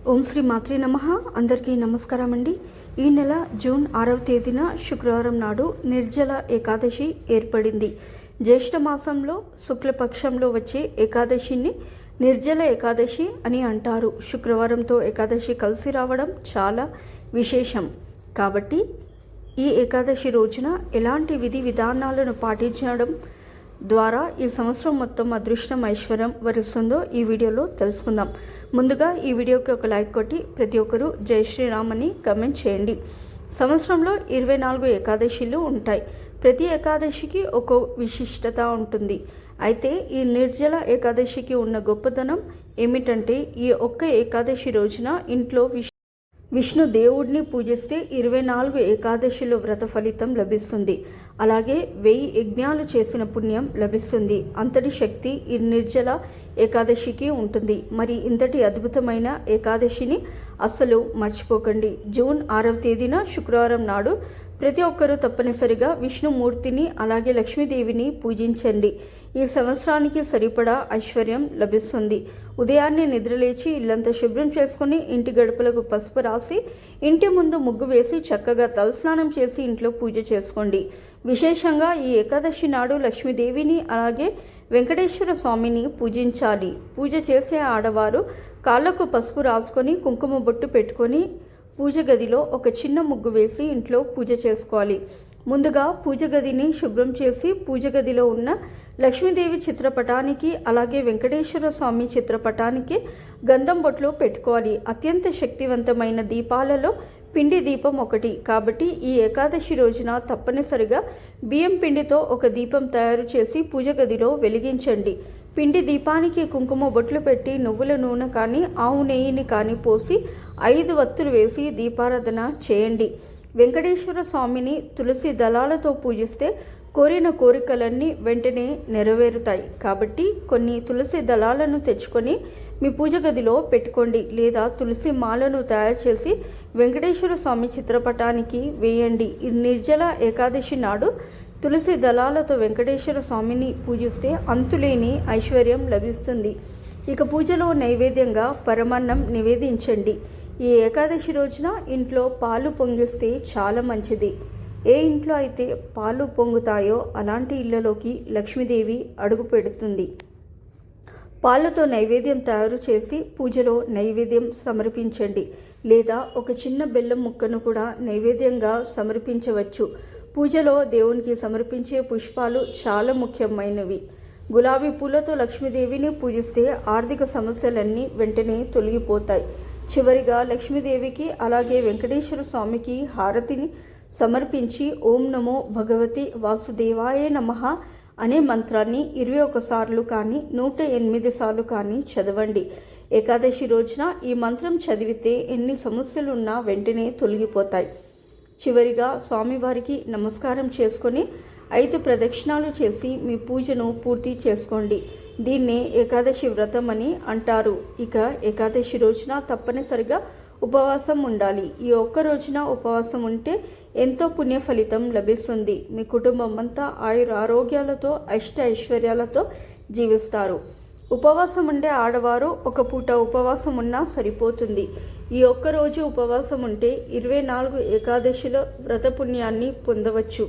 ఓం శ్రీ మాత్రే నమః. అందరికీ నమస్కారం అండి. ఈ నెల జూన్ 6వ తేదీన శుక్రవారం నాడు నిర్జల ఏకాదశి ఏర్పడింది. జ్యేష్ఠ మాసంలో శుక్లపక్షంలో వచ్చే ఏకాదశిని నిర్జల ఏకాదశి అని అంటారు. శుక్రవారంతో ఏకాదశి కలిసి రావడం చాలా విశేషం. కాబట్టి ఈ ఏకాదశి రోజున ఎలాంటి విధి విధానాలను పాటించడం ద్వారా ఈ సంవత్సరం మొత్తం అదృష్టం ఐశ్వర్యం వరిస్తుందో ఈ వీడియోలో తెలుసుకుందాం. ముందుగా ఈ వీడియోకి ఒక లైక్ కొట్టి ప్రతి ఒక్కరూ జై శ్రీరామ్ అని కమెంట్ చేయండి. సంవత్సరంలో 24 ఏకాదశిలు ఉంటాయి. ప్రతి ఏకాదశికి ఒక్కో విశిష్టత ఉంటుంది. అయితే ఈ నిర్జల ఏకాదశికి ఉన్న గొప్పతనం ఏమిటంటే ఈ ఒక్క ఏకాదశి రోజున ఇంట్లో విష్ణు దేవుడిని పూజిస్తే 24 ఏకాదశిలో వ్రత ఫలితం లభిస్తుంది. అలాగే 1000 యజ్ఞాలు చేసిన పుణ్యం లభిస్తుంది. అంతటి శక్తి ఈ నిర్జల ఏకాదశికి ఉంటుంది. మరి ఇంతటి అద్భుతమైన ఏకాదశిని అస్సలు మర్చిపోకండి. జూన్ 6వ తేదీన శుక్రవారం నాడు ప్రతి ఒక్కరూ తప్పనిసరిగా విష్ణుమూర్తిని అలాగే లక్ష్మీదేవిని పూజించండి. ఈ సంవత్సరానికి సరిపడా ఐశ్వర్యం లభిస్తుంది. ఉదయాన్నే నిద్రలేచి ఇల్లంతా శుభ్రం చేసుకుని ఇంటి గడపలకు పసుపు రాసి ఇంటి ముందు ముగ్గు వేసి చక్కగా తలస్నానం చేసి ఇంట్లో పూజ చేసుకోండి. విశేషంగా ఈ ఏకాదశి నాడు లక్ష్మీదేవిని అలాగే వెంకటేశ్వర స్వామిని పూజించాలి. పూజ చేసే ఆడవారు కాళ్ళకు పసుపు రాసుకొని కుంకుమ బొట్టు పెట్టుకొని పూజ గదిలో ఒక చిన్న ముగ్గు వేసి ఇంట్లో పూజ చేసుకోవాలి. ముందుగా పూజ గదిని శుభ్రం చేసి పూజ గదిలో ఉన్న లక్ష్మీదేవి చిత్రపటానికి అలాగే వెంకటేశ్వర స్వామి చిత్రపటానికి గంధం బొట్లు పెట్టుకోవాలి. అత్యంత శక్తివంతమైన దీపాలలో పిండి దీపం ఒకటి. కాబట్టి ఈ ఏకాదశి రోజున తప్పనిసరిగా బియ్యం పిండితో ఒక దీపం తయారు చేసి పూజ గదిలో వెలిగించండి. పిండి దీపానికి కుంకుమ బొట్లు పెట్టి నువ్వుల నూనె కానీ ఆవు నెయ్యిని కానీ పోసి 5 వత్తులు వేసి దీపారాధన చేయండి. వెంకటేశ్వర స్వామిని తులసి దళాలతో పూజిస్తే కోరిన కోరికలన్నీ వెంటనే నెరవేరుతాయి. కాబట్టి కొన్ని తులసి దళాలను తెచ్చుకొని మీ పూజ గదిలో పెట్టుకోండి. లేదా తులసి మాలను తయారు చేసి వెంకటేశ్వర స్వామి చిత్రపటానికి వేయండి. ఈ నిర్జల ఏకాదశి నాడు తులసి దళాలతో వెంకటేశ్వర స్వామిని పూజిస్తే అంతులేని ఐశ్వర్యం లభిస్తుంది. ఇక పూజలో నైవేద్యంగా పరమాన్నం నివేదించండి. ఈ ఏకాదశి రోజున ఇంట్లో పాలు పొంగిస్తే చాలా మంచిది. ఏ ఇంట్లో అయితే పాలు పొంగుతాయో అలాంటి ఇళ్లలోకి లక్ష్మీదేవి అడుగు పెడుతుంది. పాలతో నైవేద్యం తయారు చేసి పూజలో నైవేద్యం సమర్పించండి. లేదా ఒక చిన్న బెల్లం ముక్కను కూడా నైవేద్యంగా సమర్పించవచ్చు. పూజలో దేవునికి సమర్పించే పుష్పాలు చాలా ముఖ్యమైనవి. గులాబీ పూలతో లక్ష్మీదేవిని పూజిస్తే ఆర్థిక సమస్యలన్నీ వెంటనే తొలగిపోతాయి. చివరిగా లక్ష్మీదేవికి అలాగే వెంకటేశ్వర స్వామికి హారతిని సమర్పించి ఓం నమో భగవతి వాసుదేవాయ నమః అనే మంత్రాన్ని 21 సార్లు కానీ 108 సార్లు కానీ చదవండి. ఏకాదశి రోజున ఈ మంత్రం చదివితే ఎన్ని సమస్యలున్నా వెంటనే తొలగిపోతాయి. చివరిగా స్వామివారికి నమస్కారం చేసుకొని 5 ప్రదక్షిణాలు చేసి మీ పూజను పూర్తి చేసుకోండి. దీన్నే ఏకాదశి వ్రతం అని అంటారు. ఇక ఏకాదశి రోజున తప్పనిసరిగా ఉపవాసం ఉండాలి. ఈ ఒక్క రోజున ఉపవాసం ఉంటే ఎంతో పుణ్య ఫలితం లభిస్తుంది. మీ కుటుంబం అంతా ఆరోగ్యాలతో ఐశ్వర్యాలతో జీవిస్తారు. ఉపవాసం ఉండే ఆడవారు ఒక పూట ఉపవాసం ఉన్నా సరిపోతుంది. ఈ ఒక్కరోజు ఉపవాసం ఉంటే 24 ఏకాదశిల వ్రత పుణ్యాన్ని పొందవచ్చు.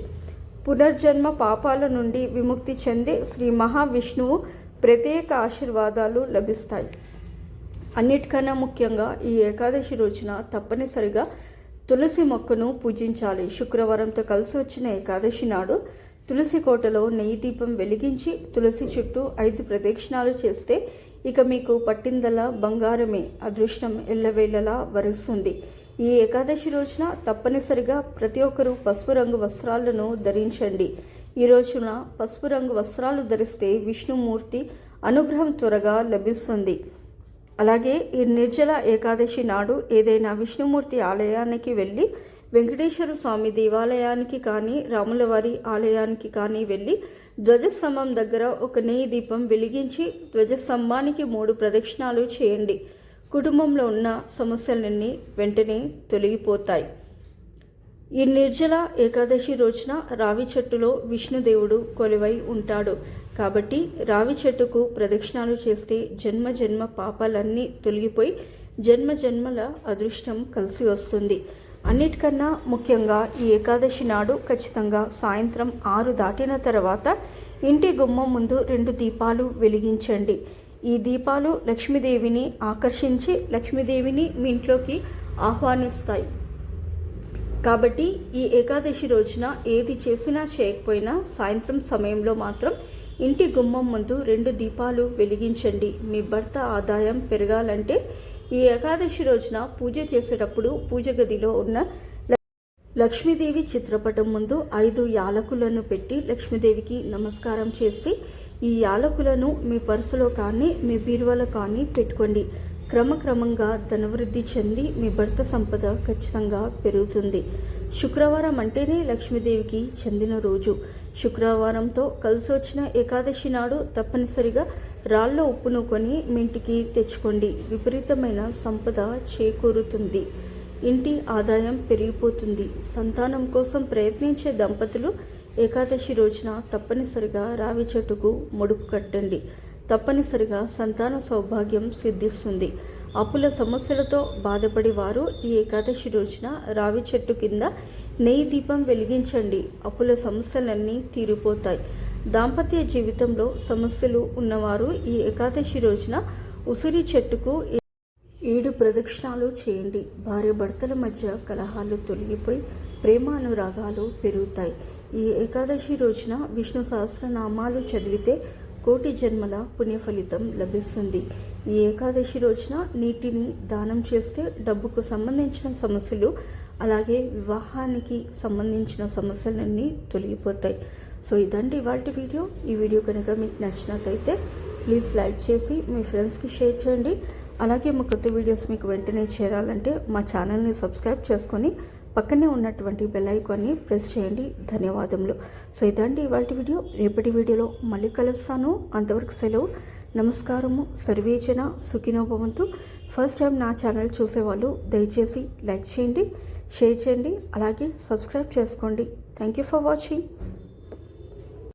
పునర్జన్మ పాపాల నుండి విముక్తి చెందే శ్రీ మహావిష్ణువు ప్రత్యేక ఆశీర్వాదాలు లభిస్తాయి. అన్నిటికన్నా ముఖ్యంగా ఈ ఏకాదశి రోజున తప్పనిసరిగా తులసి మొక్కను పూజించాలి. శుక్రవారంతో కలిసి వచ్చిన ఏకాదశి నాడు తులసి కోటలో నెయ్యి దీపం వెలిగించి తులసి చుట్టూ 5 ప్రదక్షిణాలు చేస్తే ఇక మీకు పట్టిందల్లా బంగారమే. అదృష్టం ఎల్లవేళలా వరిస్తుంది. ఈ ఏకాదశి రోజున తప్పనిసరిగా ప్రతి ఒక్కరూ పసుపు రంగు వస్త్రాలను ధరించండి. ఈ రోజున పసుపు రంగు వస్త్రాలు ధరిస్తే విష్ణుమూర్తి అనుగ్రహం త్వరగా లభిస్తుంది. అలాగే ఈ నిర్జల ఏకాదశి నాడు ఏదైనా విష్ణుమూర్తి ఆలయానికి వెళ్ళి వెంకటేశ్వర స్వామి దేవాలయానికి కానీ రాములవారి ఆలయానికి కానీ వెళ్ళి ధ్వజస్తంభం దగ్గర ఒక నెయ్యి దీపం వెలిగించి ధ్వజస్తంభానికి 3 ప్రదక్షిణాలు చేయండి. కుటుంబంలో ఉన్న సమస్యలన్నీ వెంటనే తొలగిపోతాయి. ఈ నిర్జల ఏకాదశి రోజున రావి చెట్టులో విష్ణుదేవుడు కొలువై ఉంటాడు. కాబట్టి రావి చెట్టుకు ప్రదక్షిణాలు చేస్తే జన్మ జన్మ పాపాలన్నీ తొలగిపోయి జన్మ జన్మల అదృష్టం కలిసి వస్తుంది. అన్నిటికన్నా ముఖ్యంగా ఈ ఏకాదశి నాడు ఖచ్చితంగా సాయంత్రం 6 దాటిన తర్వాత ఇంటి గుమ్మం ముందు 2 దీపాలు వెలిగించండి. ఈ దీపాలు లక్ష్మీదేవిని ఆకర్షించి లక్ష్మీదేవిని మీ ఇంట్లోకి ఆహ్వానిస్తాయి. కాబట్టి ఈ ఏకాదశి రోజున ఏది చేసినా చేయకపోయినా సాయంత్రం సమయంలో మాత్రం ఇంటి గుమ్మం ముందు 2 దీపాలు వెలిగించండి. మీ భర్త ఆదాయం పెరగాలంటే ఈ ఏకాదశి రోజున పూజ చేసేటప్పుడు పూజ గదిలో ఉన్న లక్ష్మీదేవి చిత్రపటం ముందు 5 యాలకులను పెట్టి లక్ష్మీదేవికి నమస్కారం చేసి ఈ యాలకులను మీ పర్సులో కానీ మీ బీరువాలో కానీ పెట్టుకోండి. క్రమక్రమంగా ధనవృద్ధి చెంది మీ భర్త సంపద ఖచ్చితంగా పెరుగుతుంది. శుక్రవారం అంటేనే లక్ష్మీదేవికి చెందిన రోజు. శుక్రవారంతో కలిసి వచ్చిన ఏకాదశి నాడు తప్పనిసరిగా రాళ్ళ ఉప్పును కొని మీ ఇంటికి తెచ్చుకోండి. విపరీతమైన సంపద చేకూరుతుంది. ఇంటి ఆదాయం పెరిగిపోతుంది. సంతానం కోసం ప్రయత్నించే దంపతులు ఏకాదశి రోజున తప్పనిసరిగా రావి చెట్టుకు ముడుపు కట్టండి. తప్పనిసరిగా సంతాన సౌభాగ్యం సిద్ధిస్తుంది. అప్పుల సమస్యలతో బాధపడి వారు ఈ ఏకాదశి రోజున రావి చెట్టు కింద నెయ్యి దీపం వెలిగించండి. అప్పుల సమస్యలన్నీ తీరిపోతాయి. దాంపత్య జీవితంలో సమస్యలు ఉన్నవారు ఈ ఏకాదశి రోజున ఉసిరి చెట్టుకు 7 ప్రదక్షిణాలు చేయండి. భార్య భర్తల మధ్య కలహాలు తొలగిపోయి ప్రేమానురాగాలు పెరుగుతాయి. ఈ ఏకాదశి రోజున విష్ణు సహస్రనామాలు చదివితే కోటి జన్మల పుణ్య ఫలితం లభిస్తుంది. ఈ ఏకాదశి రోజున నీటిని దానం చేస్తే డబ్బుకు సంబంధించిన సమస్యలు అలాగే వివాహానికి సంబంధించిన సమస్యలన్నీ తొలగిపోతాయి. సో ఇదండి ఇవాల్టి వీడియో. ఈ వీడియో కనుక మీకు నచ్చినట్లయితే ప్లీజ్ లైక్ చేసి మీ ఫ్రెండ్స్కి షేర్ చేయండి. అలాగే మా కొత్త వీడియోస్ మీకు వెంటనే చేరాలంటే మా ఛానల్ని సబ్స్క్రైబ్ చేసుకొని పక్కనే ఉన్నటువంటి బెల్ ఐకాన్ని ప్రెస్ చేయండి. ధన్యవాదములు. సో ఇదండి ఇవాల్టి వీడియో. రేపటి వీడియోలో మళ్ళీ కలుస్తాను. అంతవరకు సెలవు. నమస్కారము. సర్వేజన సుఖినో భవంతు. ఫస్ట్ టైం నా ఛానల్ చూసేవాళ్ళు దయచేసి లైక్ చేయండి, షేర్ చేయండి, అలాగే సబ్స్క్రైబ్ చేసుకోండి. Thank you for watching.